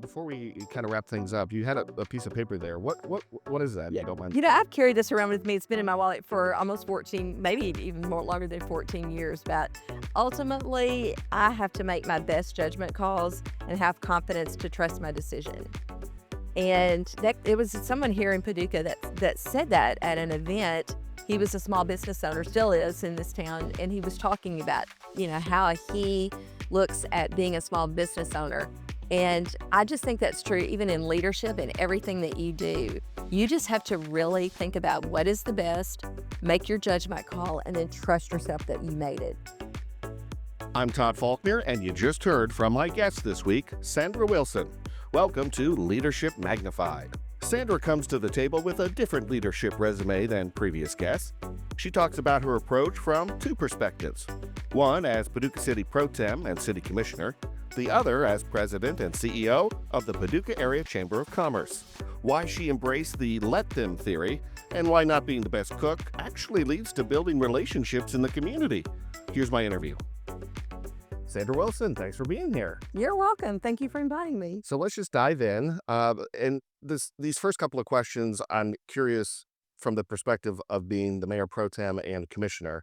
Before we kind of wrap things up, you had a piece of paper there. What is that? If Yeah. you don't mind. I've carried this around with me. It's been in my wallet for almost 14, maybe even more longer than 14 years. But ultimately, I have to make my best judgment calls and have confidence to trust my decision. And that it was someone here in Paducah that said that at an event. He was a small business owner, still is in this town, and he was talking about, how he looks at being a small business owner. And I just think that's true even in leadership and everything that you do. You just have to really think about what is the best, make your judgment call, and then trust yourself that you made it. I'm Todd Faulkner, and you just heard from my guest this week, Sandra Wilson. Welcome to Leadership Magnified. Sandra comes to the table with a different leadership resume than previous guests. She talks about her approach from two perspectives. One as Paducah City Pro-Tem and City Commissioner, the other as President and CEO of the Paducah Area Chamber of Commerce. Why she embraced the let them theory, and why not being the best cook actually leads to building relationships in the community. Here's my interview. Sandra Wilson, thanks for being here. You're welcome. Thank you for inviting me. So let's just dive in. These first couple of questions, I'm curious from the perspective of being the Mayor Pro Tem and Commissioner.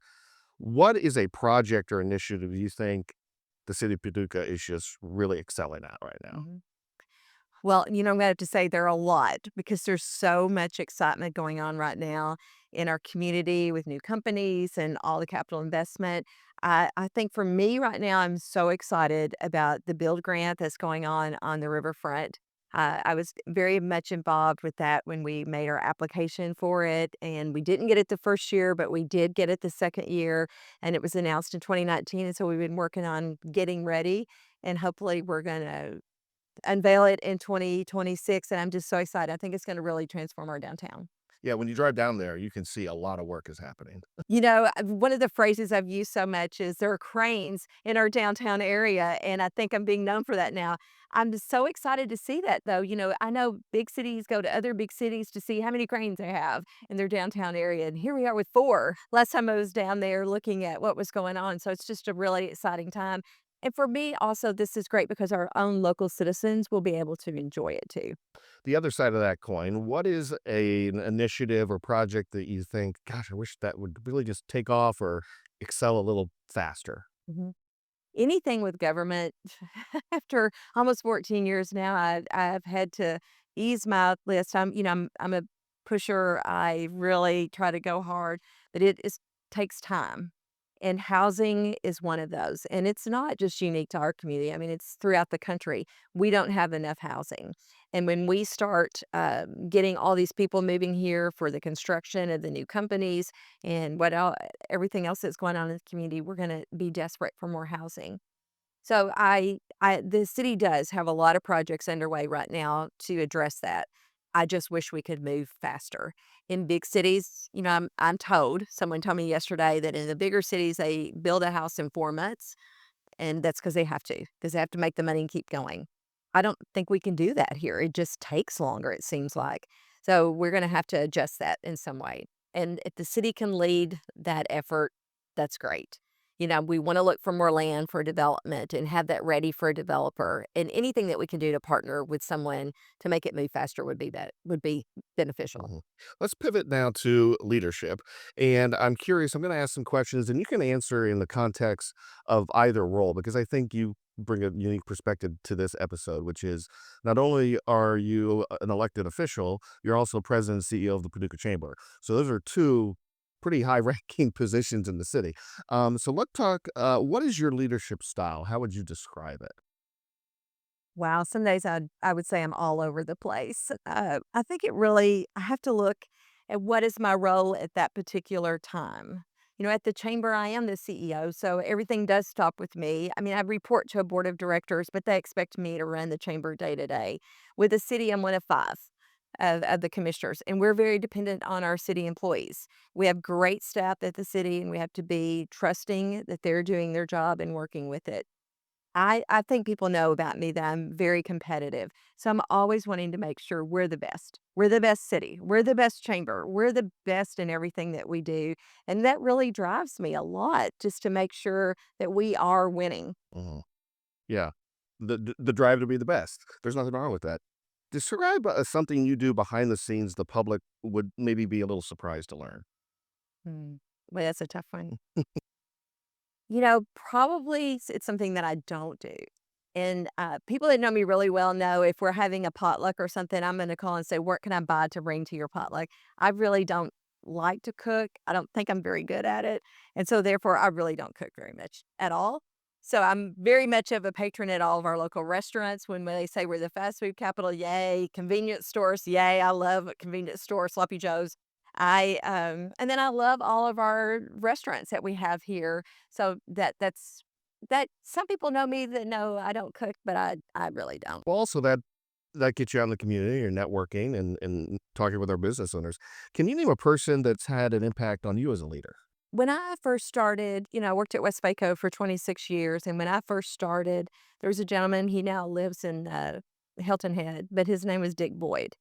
What is a project or initiative you think the city of Paducah is just really excelling at right now? Mhm. Well, I'm going to have to say there are a lot because there's so much excitement going on right now in our community with new companies and all the capital investment. I think for me right now, I'm so excited about the build grant that's going on the riverfront. I was very much involved with that when we made our application for it, and we didn't get it the first year, but we did get it the second year, and it was announced in 2019. And so we've been working on getting ready, and hopefully we're going to unveil it in 2026, and I'm just so excited. I think it's gonna really transform our downtown. Yeah, when you drive down there, you can see a lot of work is happening. One of the phrases I've used so much is there are cranes in our downtown area, and I think I'm being known for that now. I'm just so excited to see that, though. I know big cities go to other big cities to see how many cranes they have in their downtown area, and here we are with 4. Last time I was down there looking at what was going on, so it's just a really exciting time. And for me, also, this is great because our own local citizens will be able to enjoy it too. The other side of that coin, what is an initiative or project that you think, gosh, I wish that would really just take off or excel a little faster? Mhm. Anything with government, after almost 14 years now, I've had to ease my list. I'm a pusher. I really try to go hard, but takes time. And housing is one of those. And it's not just unique to our community. I mean, it's throughout the country. We don't have enough housing. And when we start getting all these people moving here for the construction of the new companies and everything else that's going on in the community, we're going to be desperate for more housing. So the city does have a lot of projects underway right now to address that. I just wish we could move faster. In big cities, I'm told, someone told me yesterday that in the bigger cities, they build a house in 4 months, and that's because they have to make the money and keep going. I don't think we can do that here. It just takes longer, it seems like. So we're going to have to adjust that in some way. And if the city can lead that effort, that's great. We want to look for more land for development and have that ready for a developer. And anything that we can do to partner with someone to make it move faster would be beneficial. Mhm. Let's pivot now to leadership. And I'm curious, I'm going to ask some questions, and you can answer in the context of either role, because I think you bring a unique perspective to this episode, which is not only are you an elected official, you're also president and CEO of the Paducah Chamber. So those are two pretty high ranking positions in the city. So let's talk. What is your leadership style? How would you describe it? Wow, some days I would say I'm all over the place. I think I have to look at what is my role at that particular time. At the chamber, I am the CEO, so everything does stop with me. I mean, I report to a board of directors, but they expect me to run the chamber day to day. With the city, I'm one of 5 of the commissioners, and we're very dependent on our city employees. We have great staff at the city, and we have to be trusting that they're doing their job and working with it. I think people know about me that I'm very competitive. So I'm always wanting to make sure we're the best. We're the best city. We're the best chamber. We're the best in everything that we do. And that really drives me a lot just to make sure that we are winning. Mhm. Yeah. the drive to be the best. There's nothing wrong with that. Describe something you do behind the scenes the public would maybe be a little surprised to learn. Mm. Well, that's a tough one. Probably it's something that I don't do. And people that know me really well know if we're having a potluck or something, I'm going to call and say, "What can I buy to bring to your potluck?" I really don't like to cook. I don't think I'm very good at it. And so, therefore, I really don't cook very much at all. So, I'm very much of a patron at all of our local restaurants. When they say we're the fast food capital, yay. Convenience stores, yay. I love a convenience store, Sloppy Joe's. And then I love all of our restaurants that we have here. So that some people know me that know I don't cook, but I really don't. Well, also that gets you out in the community, you're networking and talking with our business owners. Can you name a person that's had an impact on you as a leader? When I first started, I worked at Westvaco for 26 years, and when I first started, there was a gentleman, he now lives in, Hilton Head, but his name was Dick Boyd,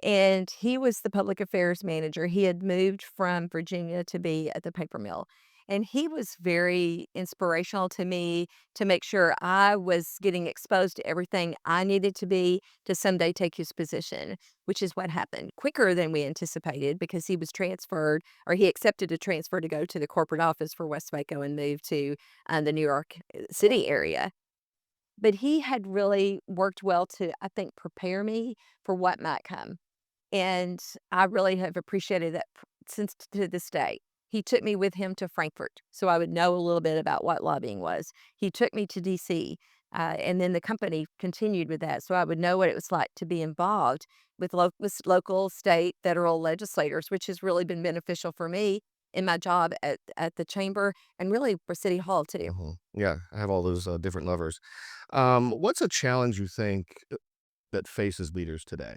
and he was the public affairs manager. He had moved from Virginia to be at the paper mill, and he was very inspirational to me to make sure I was getting exposed to everything I needed to be to someday take his position, which is what happened quicker than we anticipated because he was transferred or he accepted a transfer to go to the corporate office for Westvaco and move to the New York City area. But he had really worked well to, I think, prepare me for what might come. And I really have appreciated that since to this day. He took me with him to Frankfurt so I would know a little bit about what lobbying was. He took me to DC, and then the company continued with that so I would know what it was like to be involved with local, state, federal legislators, which has really been beneficial for me in my job at the chamber and really for City Hall too. Yeah, I have all those different levers. What's a challenge you think that faces leaders today?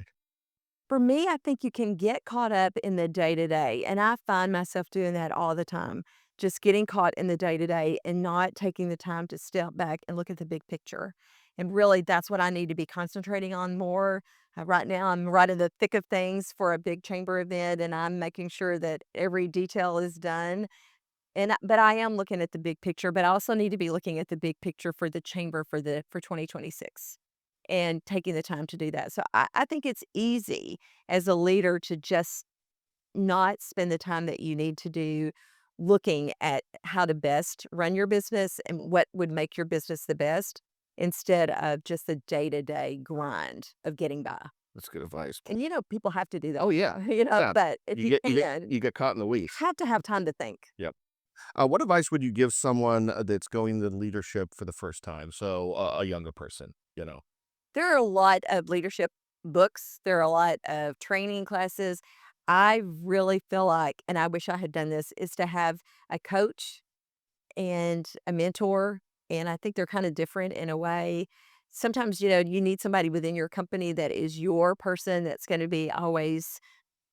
For me, I think you can get caught up in the day to day, and I find myself doing that all the time. Just getting caught in the day to day and not taking the time to step back and look at the big picture. And really, that's what I need to be concentrating on more. Right now, I'm right in the thick of things for a big chamber event, and I'm making sure that every detail is done. But I am looking at the big picture, but I also need to be looking at the big picture for the chamber for 2026 and taking the time to do that. So I think it's easy as a leader to just not spend the time that you need to do looking at how to best run your business and what would make your business the best instead of just the day-to-day grind of getting by. That's good advice. And people have to do that, Oh yeah, yeah. but if You you get can, you get caught in the you weeds. have to have time to think. Yep. What advice would you give someone that's going into leadership for the first time? So a younger person, you know. There are a lot of leadership books. There are a lot of training classes. I really feel like, and I wish I had done this, is to have a coach and a mentor. And I think they're kind of different in a way. Sometimes, you need somebody within your company that is your person that's going to be always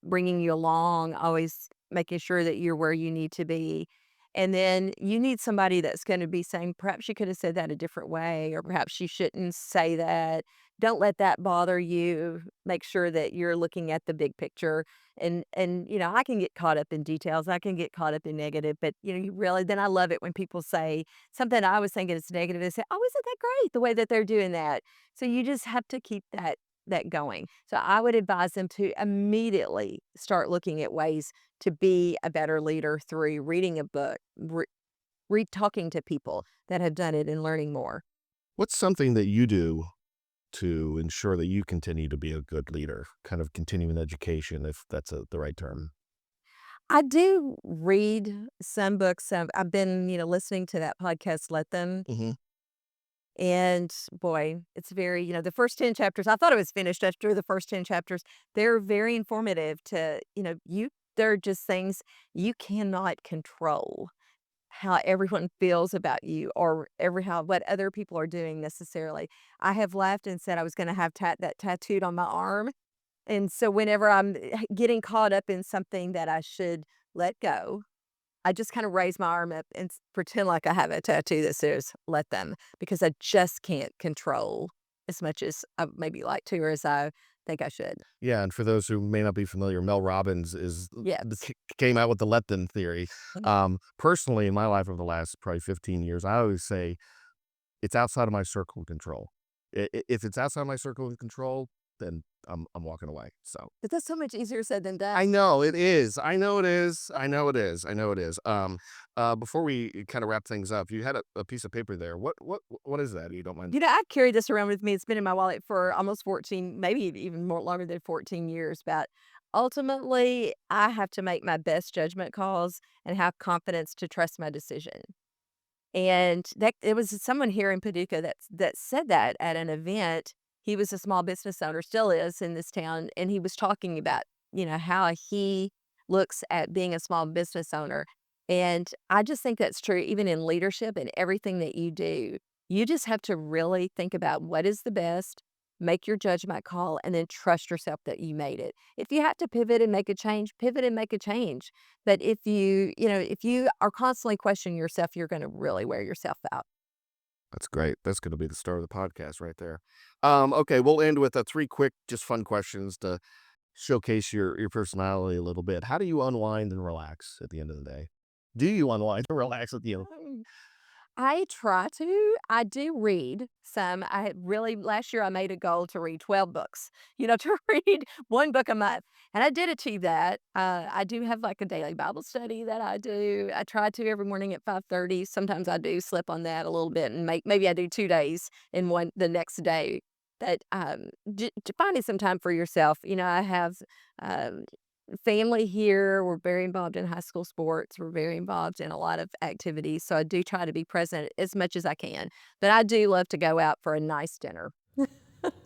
bringing you along, always making sure that you're where you need to be. And then you need somebody that's going to be saying, perhaps you could have said that a different way, or perhaps you shouldn't say that. Don't let that bother you. Make sure that you're looking at the big picture. And I can get caught up in details. I can get caught up in negative, but you really then I love it when people say something I was thinking is negative. They say, "Oh, isn't that great the way that they're doing that?" So you just have to keep that going. So I would advise them to immediately start looking at ways to be a better leader through reading a book, talking to people that have done it and learning more. What's something that you do to ensure that you continue to be a good leader, kind of continuing education, if that's the right term? I do read some books. I've been, listening to that podcast, Let Them. Hmm. And boy, it's very, the first 10 chapters, I thought it was finished after the first 10 chapters. They're very informative to, they're just things you cannot control how everyone feels about you or how what other people are doing necessarily. I have laughed and said I was going to have that tattooed on my arm. And so whenever I'm getting caught up in something that I should let go, I just kinda raise my arm up and pretend like I have a tattoo that says, "Let them," because I just can't control as much as I maybe like to or as I think I should. Yeah, and for those who may not be familiar, Mel Robbins is Yes. came out with the let them theory. Mhm. Personally, in my life over the last probably 15 years, I always say it's outside of my circle of control. If it's outside my circle of control, then I'm walking away. So But that's so much easier said than done. I know it is. I know it is. I know it is. I know it is. Before we kind of wrap things up, you had a piece of paper there. What is that? If you don't mind. I carry this around with me. It's been in my wallet for almost 14, maybe even more longer than 14 years. But ultimately, I have to make my best judgment calls and have confidence to trust my decision. And that it was someone here in Paducah that said that at an event. He was a small business owner, still is in this town, and he was talking about, how he looks at being a small business owner. And I just think that's true even in leadership and everything that you do. You just have to really think about what is the best, make your judgment call, and then trust yourself that you made it. If you have to pivot and make a change, pivot and make a change. But if you are constantly questioning yourself, you're going to really wear yourself out. That's great. That's going to be the start of the podcast right there. Okay, we'll end with 3 quick, just fun questions to showcase your personality a little bit. How do you unwind and relax at the end of the day? Do you unwind and relax at the end? I try to. I do read some. Last year I made a goal to read 12 books, to read one book a month. And I did achieve that. I do have like a daily Bible study that I do. I try to every morning at 5:30. Sometimes I do slip on that a little bit and maybe I do 2 days in one the next day. But finding some time for yourself. I have um, family here. We're very involved in high school sports. We're very involved in a lot of activities. So I do try to be present as much as I can. But I do love to go out for a nice dinner.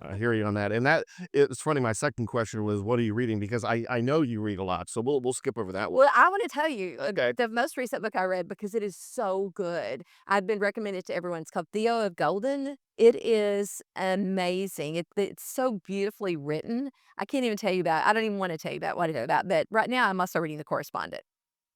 I hear you on that. And it's funny. My second question was, what are you reading? Because I know you read a lot, so we'll skip over that one. Well, I want to tell you Okay. the most recent book I read because it is so good. I've been recommended to everyone. It's called Theo of Golden. It is amazing. It's so beautifully written. I can't even tell you about. I don't even want to tell you about what it's about. But right now, I'm also reading The Correspondent.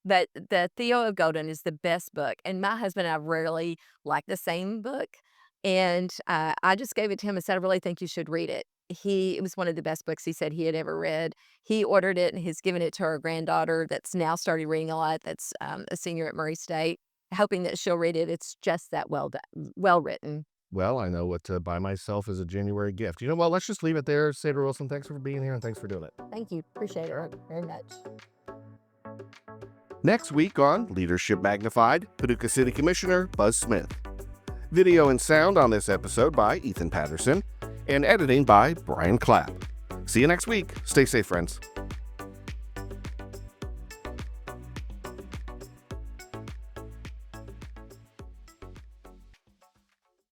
But the Theo of Golden is the best book, and my husband and I rarely like the same book, and I just gave it to him and said, "I really think you should read it." It was one of the best books he said he had ever read. He ordered it and he's given it to our granddaughter that's now started reading a lot. That's a senior at Murray State, hoping that she'll read it. It's just that well done, well written. Well, I know what to buy myself as a January gift. You know what? Let's just leave it there. Sandra Wilson, thanks for being here and thanks for doing it. Thank you, appreciate it very much. Next week on Leadership Magnified, Paducah City Commissioner Buzz Smith. Video and sound on this episode by Ethan Patterson, and editing by Brian Clapp. See you next week. Stay safe, friends.